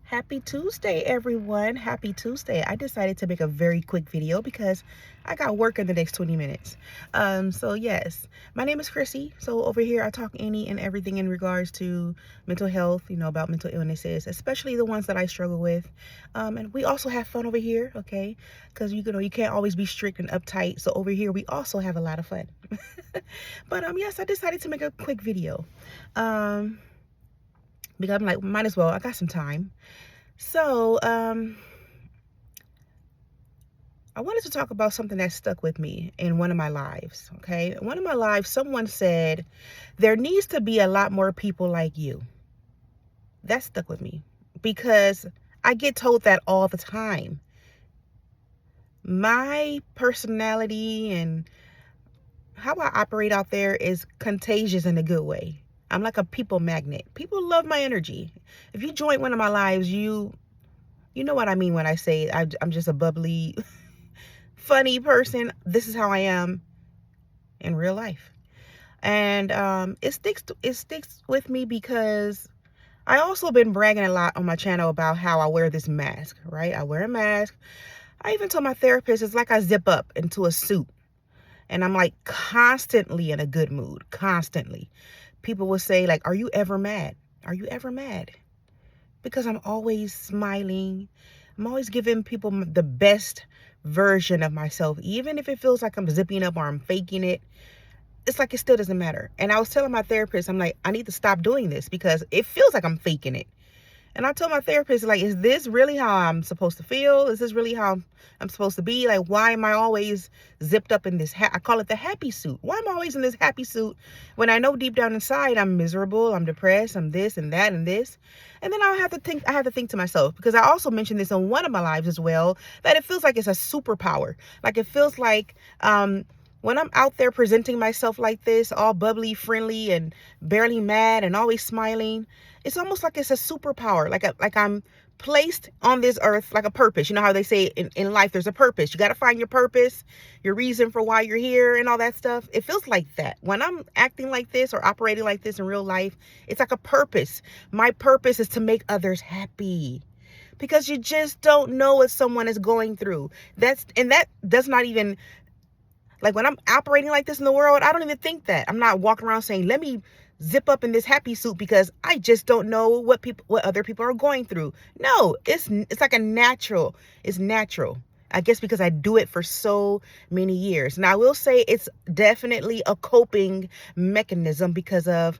Happy Tuesday, everyone. Happy Tuesday. I decided to make a very quick video because I got work in the next 20 minutes. So yes, my name is Chrissy. So over here, I talk any and everything in regards to mental health, about mental illnesses, especially the ones that I struggle with. And we also have fun over here, okay? Because, you can't always be strict and uptight. So over here, we also have a lot of fun. But yes, I decided to make a quick video. Because I'm like, might as well. I got some time. So, I wanted to talk about something that stuck with me in one of my lives, okay? In one of my lives, someone said, there needs to be a lot more people like you. That stuck with me because I get told that all the time. My personality and how I operate out there is contagious in a good way. I'm like a people magnet. People love my energy. If you join one of my lives, you know what I mean when I say I'm just a bubbly, funny person. This is how I am in real life. And it sticks with me because I also been bragging a lot on my channel about how I wear this mask, right? I wear a mask. I even told my therapist it's like I zip up into a suit and I'm like constantly in a good mood, constantly. People will say like, are you ever mad? Are you ever mad? Because I'm always smiling. I'm always giving people the best version of myself, even if it feels like I'm zipping up or I'm faking it. It's like it still doesn't matter. And I was telling my therapist, I'm like, I need to stop doing this because it feels like I'm faking it. And I told my therapist, like, is this really how I'm supposed to feel? Is this really how I'm supposed to be? Like, why am I always zipped up in this I call it the happy suit. Why am I always in this happy suit when I know deep down inside I'm miserable, I'm depressed, I'm this and that and this? And then I have to think to myself, because I also mentioned this on one of my lives as well, that it feels like it's a superpower. Like it feels like when I'm out there presenting myself like this, all bubbly, friendly, and barely mad and always smiling, it's almost like it's a superpower. Like I'm placed on this earth like a purpose. You know how they say in life there's a purpose. You got to find your purpose, your reason for why you're here and all that stuff. It feels like that. When I'm acting like this or operating like this in real life, it's like a purpose. My purpose is to make others happy. Because you just don't know what someone is going through. That does not even, like when I'm operating like this in the world, I don't even think that. I'm not walking around saying, let me zip up in this happy suit because I just don't know what other people are going through. No, it's like it's natural. I guess because I do it for so many years. Now I will say it's definitely a coping mechanism because of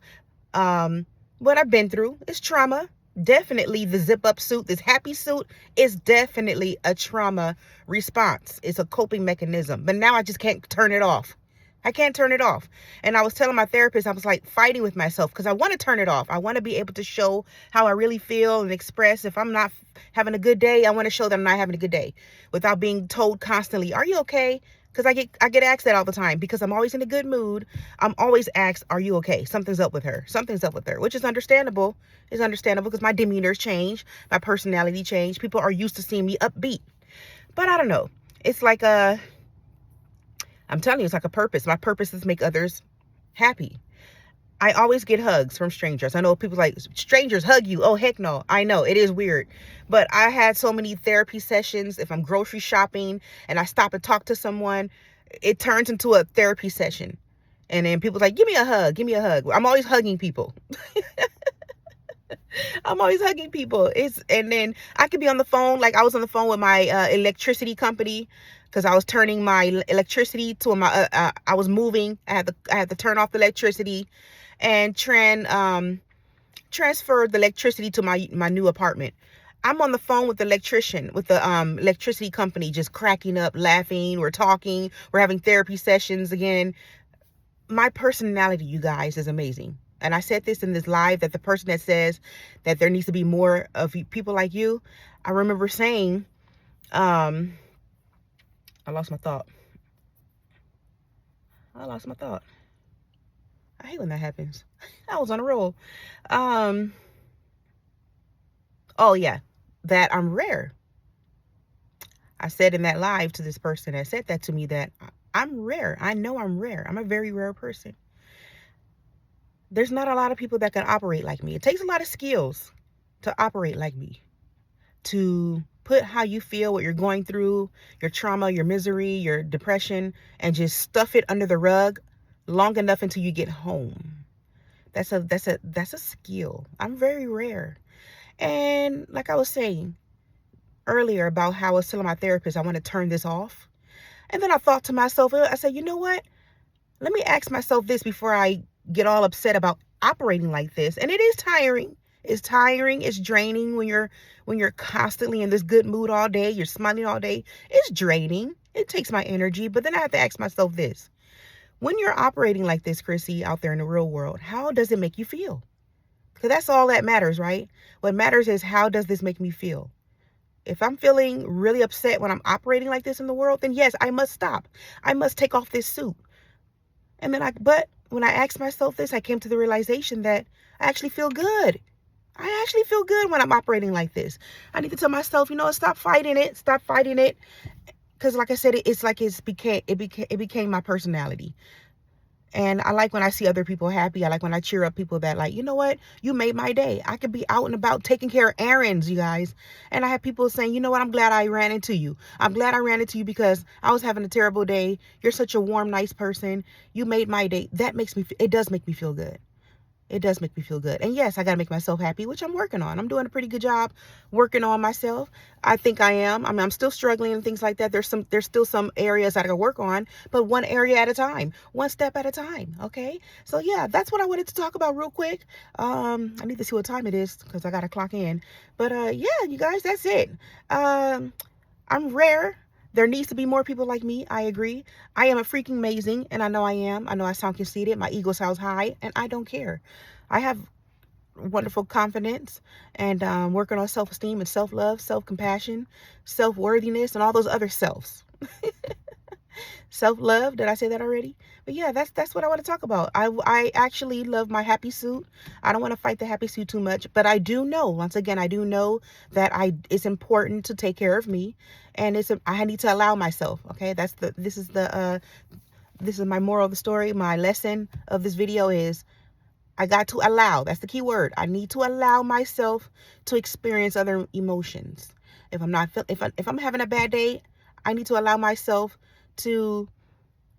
what I've been through. It's trauma. Definitely the zip up suit, this happy suit, is definitely a trauma response. It's a coping mechanism. But now I just can't turn it off. I can't turn it off. And I was telling my therapist, I was like fighting with myself because I want to turn it off. I want to be able to show how I really feel and express. If I'm not having a good day, I want to show that I'm not having a good day without being told constantly, are you okay? Because I get asked that all the time because I'm always in a good mood. I'm always asked, are you okay? Something's up with her. Something's up with her, which is understandable. It's understandable because my demeanor's changed. My personality changed. People are used to seeing me upbeat. But I don't know. It's like I'm telling you, it's like a purpose. My purpose is to make others happy. I always get hugs from strangers. I know people like, strangers hug you. Oh, heck no. I know it is weird. But I had so many therapy sessions. If I'm grocery shopping and I stop and talk to someone, it turns into a therapy session. And then people's like, give me a hug. Give me a hug. I'm always hugging people. I'm always hugging people. And then I could be on the phone. Like I was on the phone with my electricity company because I was turning my electricity to my, I was moving. I had to turn off the electricity and transfer the electricity to my new apartment. I'm on the phone with the electrician, with the electricity company, just cracking up, laughing. We're talking. We're having therapy sessions again. My personality, you guys, is amazing. And I said this in this live, that the person that says that there needs to be more of people like you, I remember saying, I lost my thought. I hate when that happens. I was on a roll. Oh yeah, that I'm rare. I said in that live to this person that said that to me that I'm rare. I know I'm rare. I'm a very rare person. There's not a lot of people that can operate like me. It takes a lot of skills to operate like me. to put how you feel, what you're going through, your trauma, your misery, your depression, and just stuff it under the rug long enough until you get home. That's a skill. I'm very rare. And like I was saying earlier about how I was telling my therapist I want to turn this off. And then I thought to myself, I said, you know what? Let me ask myself this before I get all upset about operating like this. And it is tiring. It's tiring. It's draining when you're constantly in this good mood all day. You're smiling all day. It's draining. It takes my energy. But then I have to ask myself this. When you're operating like this, Chrissy, out there in the real world, how does it make you feel? Because that's all that matters, right? What matters is, how does this make me feel? If I'm feeling really upset when I'm operating like this in the world, then yes, I must stop. I must take off this suit. And then but when I asked myself this, I came to the realization that I actually feel good. I actually feel good when I'm operating like this. I need to tell myself, stop fighting it. Stop fighting it. Because like I said, it's like it became my personality. And I like when I see other people happy. I like when I cheer up people that, like, you know what? You made my day. I could be out and about taking care of errands, you guys. And I have people saying, you know what? I'm glad I ran into you. I'm glad I ran into you because I was having a terrible day. You're such a warm, nice person. You made my day. It does make me feel good. It does make me feel good. And yes, I got to make myself happy, which I'm working on. I'm doing a pretty good job working on myself. I think I am. I mean, I'm still struggling and things like that. There's still some areas I got to work on, but one area at a time, one step at a time. Okay. So yeah, that's what I wanted to talk about real quick. I need to see what time it is because I got to clock in, but yeah, you guys, that's it. I'm rare. There needs to be more people like me. I agree. I am a freaking amazing, and I know I am. I know I sound conceited. My ego sounds high, and I don't care. I have wonderful confidence and working on self-esteem and self-love, self-compassion, self-worthiness, and all those other selves. Self-love, did I say that already? But yeah, that's what I want to talk about. I actually love my happy suit. I don't want to fight the happy suit too much, but I do know, once again, I do know that it's important to take care of me, and I need to allow myself. Okay, this is my moral of the story. My lesson of this video is I got to allow. That's the key word. I need to allow myself to experience other emotions. If I'm having a bad day, I need to allow myself to,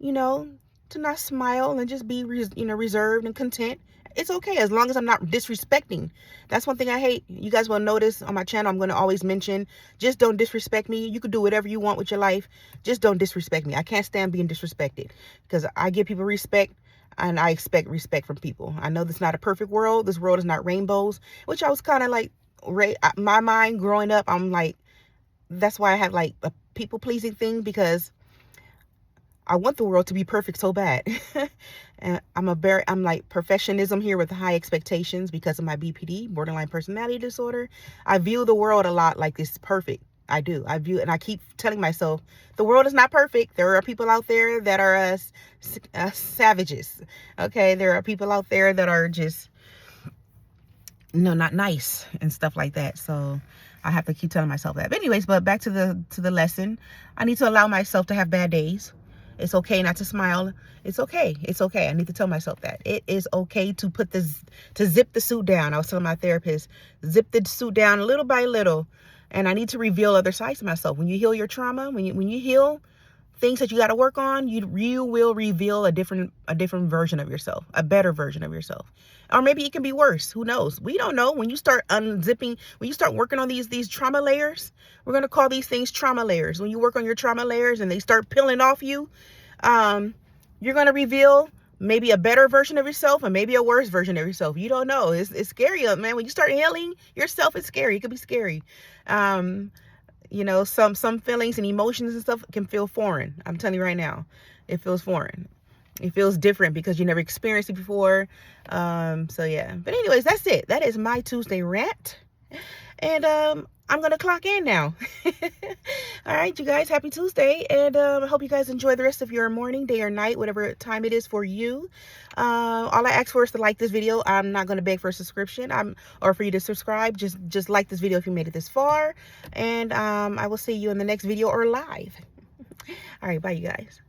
to not smile and just be, reserved and content. It's okay as long as I'm not disrespecting. That's one thing I hate. You guys will notice on my channel, I'm going to always mention, just don't disrespect me. You could do whatever you want with your life. Just don't disrespect me. I can't stand being disrespected because I give people respect and I expect respect from people. I know this is not a perfect world. This world is not rainbows, which I was kind of like, my mind growing up, I'm like, that's why I have like a people pleasing thing, because I want the world to be perfect so bad. And I'm like perfectionism here with high expectations because of my BPD, borderline personality disorder. I view the world a lot like it's perfect. I do. And I keep telling myself, the world is not perfect. There are people out there that are savages. Okay. There are people out there that are just, not nice and stuff like that. So I have to keep telling myself that. But anyways, but back to the lesson. I need to allow myself to have bad days. It's okay not to smile. It's okay. It's okay. I need to tell myself that. It is okay to zip the suit down. I was telling my therapist, zip the suit down little by little. And I need to reveal other sides to myself. When you heal your trauma, when you heal things that you got to work on, you will reveal a different version of yourself, a better version of yourself. Or maybe it can be worse. Who knows? We don't know. When you start unzipping, when you start working on these trauma layers, we're going to call these things trauma layers. When you work on your trauma layers and they start peeling off you, you're going to reveal maybe a better version of yourself and maybe a worse version of yourself. You don't know. It's scary, man. When you start healing yourself, it's scary. It could be scary. Some feelings and emotions and stuff can feel foreign. I'm telling you right now, it feels foreign. It feels different because you never experienced it before. So yeah, but anyways, that's it. That is my Tuesday rant. And, I'm going to clock in now. All right, you guys, happy Tuesday. And, I hope you guys enjoy the rest of your morning, day or night, whatever time it is for you. All I ask for is to like this video. I'm not going to beg for a subscription or for you to subscribe. Just like this video if you made it this far. And, I will see you in the next video or live. All right, bye, you guys.